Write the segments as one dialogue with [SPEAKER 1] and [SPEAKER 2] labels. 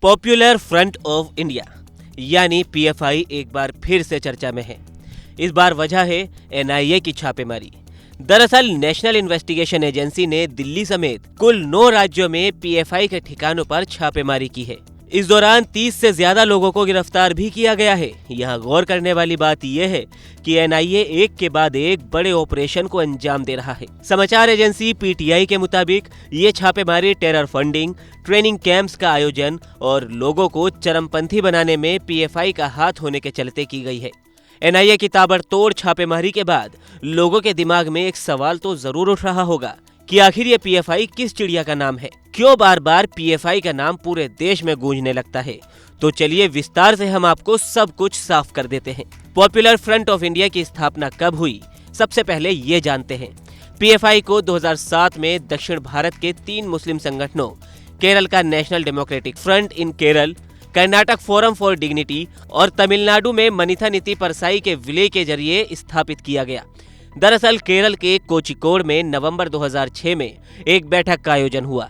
[SPEAKER 1] Popular front of India यानी PFI एक बार फिर से चर्चा में है। इस बार वजह है एनआईए की छापेमारी। दरअसल नेशनल इन्वेस्टिगेशन एजेंसी ने दिल्ली समेत कुल 9 राज्यों में पीएफआई के ठिकानों पर छापेमारी की है। इस दौरान 30 से ज्यादा लोगों को गिरफ्तार भी किया गया है। यहाँ गौर करने वाली बात यह है कि एनआईए एक के बाद एक बड़े ऑपरेशन को अंजाम दे रहा है। समाचार एजेंसी पीटीआई के मुताबिक ये छापेमारी टेरर फंडिंग, ट्रेनिंग कैंप्स का आयोजन और लोगों को चरमपंथी बनाने में पीएफआई का हाथ होने के चलते की गई है। एनआईए की ताबड़तोड़ छापेमारी के बाद लोगों के दिमाग में एक सवाल तो जरूर उठ रहा होगा कि आखिर ये पीएफआई किस चिड़िया का नाम है, क्यों बार बार पीएफआई का नाम पूरे देश में गूंजने लगता है। तो चलिए विस्तार से हम आपको सब कुछ साफ कर देते हैं। पॉपुलर फ्रंट ऑफ इंडिया की स्थापना कब हुई, सबसे पहले ये जानते हैं। पीएफआई को 2007 में दक्षिण भारत के 3 मुस्लिम संगठनों केरल का national democratic front in Kerala, Karnataka forum for dignity और तमिलनाडु में मनीथा नीति परसाई के विलय के जरिए स्थापित किया गया। दरअसल केरल के कोचिकोड में नवंबर 2006 में एक बैठक का आयोजन हुआ,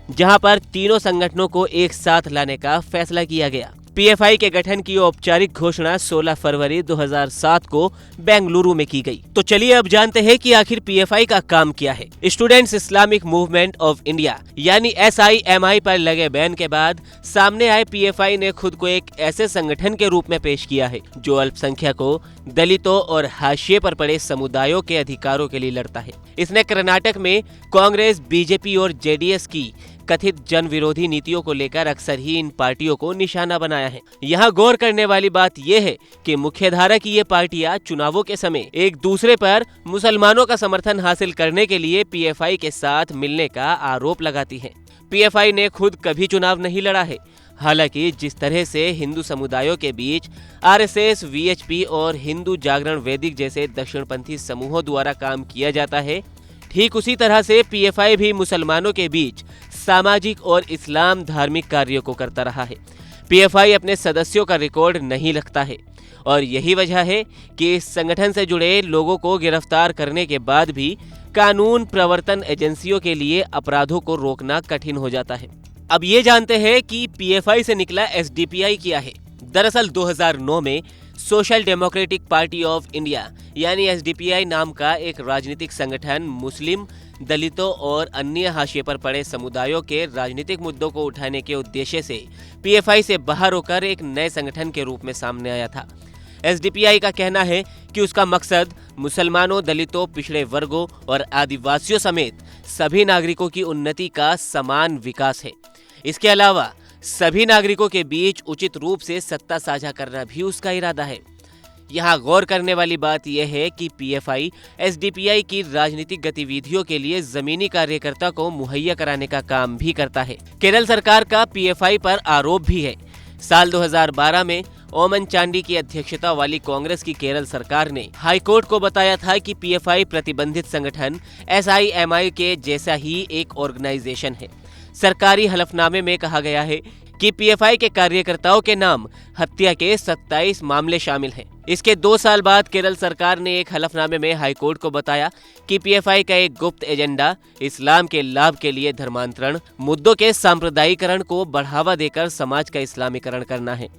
[SPEAKER 1] जहां पर तीनों संगठनों को एक साथ लाने का फैसला किया गया। पीएफआई के गठन की औपचारिक घोषणा 16 फरवरी 2007 को बेंगलुरु में की गई। तो चलिए अब जानते हैं कि आखिर पीएफआई का काम क्या है। Students Islamic movement of India यानी SIMI पर लगे बैन के बाद सामने आए पीएफआई ने खुद को एक ऐसे संगठन के रूप में पेश किया है जो अल्पसंख्यकों, दलितों और हाशिए पर पड़े समुदायों के अधिकारों के लिए लड़ता है। इसने कर्नाटक में कांग्रेस, बीजेपी और जेडीएस की कथित जन विरोधी नीतियों को लेकर अक्सर ही इन पार्टियों को निशाना बनाया है। यहाँ गौर करने वाली बात यह है कि मुख्यधारा की ये पार्टियां चुनावों के समय एक दूसरे पर मुसलमानों का समर्थन हासिल करने के लिए पीएफआई के साथ मिलने का आरोप लगाती हैं। पीएफआई ने खुद कभी चुनाव नहीं लड़ा है। हालांकि जिस तरह से हिंदू समुदायों के बीच आरएसएस, वीएचपी और हिंदू जागरण वैदिक जैसे दक्षिणपंथी समूहों द्वारा काम किया जाता है, ठीक उसी तरह से पीएफआई भी मुसलमानों के बीच सामाजिक और इस्लाम धार्मिक कार्यों को करता रहा है। पीएफआई अपने सदस्यों का रिकॉर्ड नहीं रखता है और यही वजह है कि इस संगठन से जुड़े लोगों को गिरफ्तार करने के बाद भी कानून प्रवर्तन एजेंसियों के लिए अपराधों को रोकना कठिन हो जाता है। अब ये जानते हैं कि पीएफआई से निकला एसडीपीआई क्या है। दरअसल 2009 में social democratic party of India यानी एसडीपीआई नाम का एक राजनीतिक संगठन मुस्लिम, दलितों और अन्य हाशिए पर पड़े समुदायों के राजनीतिक मुद्दों को उठाने के उद्देश्य से पीएफआई से बाहर होकर एक नए संगठन के रूप में सामने आया था। एसडीपीआई का कहना है कि उसका मकसद मुसलमानों, दलितों, पिछड़े वर्गों और आदिवासियों समेत सभी नागरिकों की उन्नति का समान विकास है। इसके अलावा सभी नागरिकों के बीच उचित रूप से सत्ता साझा करना भी उसका इरादा है। यहाँ गौर करने वाली बात यह है कि पीएफआई एसडीपीआई की राजनीतिक गतिविधियों के लिए जमीनी कार्यकर्ता को मुहैया कराने का काम भी करता है। केरल सरकार का पीएफआई पर आरोप भी है। साल 2012 में ओमन चांडी की अध्यक्षता वाली कांग्रेस की केरल सरकार ने हाईकोर्ट को बताया था कि पीएफआई प्रतिबंधित संगठन SIMI के जैसा ही एक ऑर्गेनाइजेशन है। सरकारी हलफनामे में कहा गया है कि पीएफआई के कार्यकर्ताओं के नाम हत्या के 27 मामले शामिल हैं। इसके 2 साल बाद केरल सरकार ने एक हलफनामे में हाईकोर्ट को बताया कि पीएफआई का एक गुप्त एजेंडा इस्लाम के लाभ के लिए धर्मांतरण, मुद्दों के सांप्रदायिकरण को बढ़ावा देकर समाज का इस्लामीकरण करना है।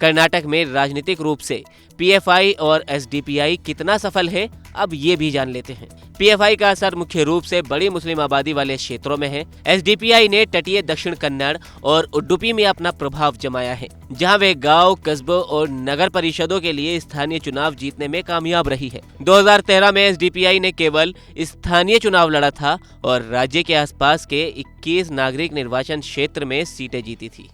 [SPEAKER 1] कर्नाटक में राजनीतिक रूप से पीएफआई और एसडीपीआई कितना सफल है, अब ये भी जान लेते हैं। पीएफआई का असर मुख्य रूप से बड़ी मुस्लिम आबादी वाले क्षेत्रों में है। एसडीपीआई ने तटीय दक्षिण कन्नड़ और उडुपी में अपना प्रभाव जमाया है, जहां वे गांव, कस्बों और नगर परिषदों के लिए स्थानीय चुनाव जीतने में कामयाब रही है। 2013 में एसडीपीआई ने केवल स्थानीय चुनाव लड़ा था और राज्य के आसपास के 21 नागरिक निर्वाचन क्षेत्र में सीटें जीती थी।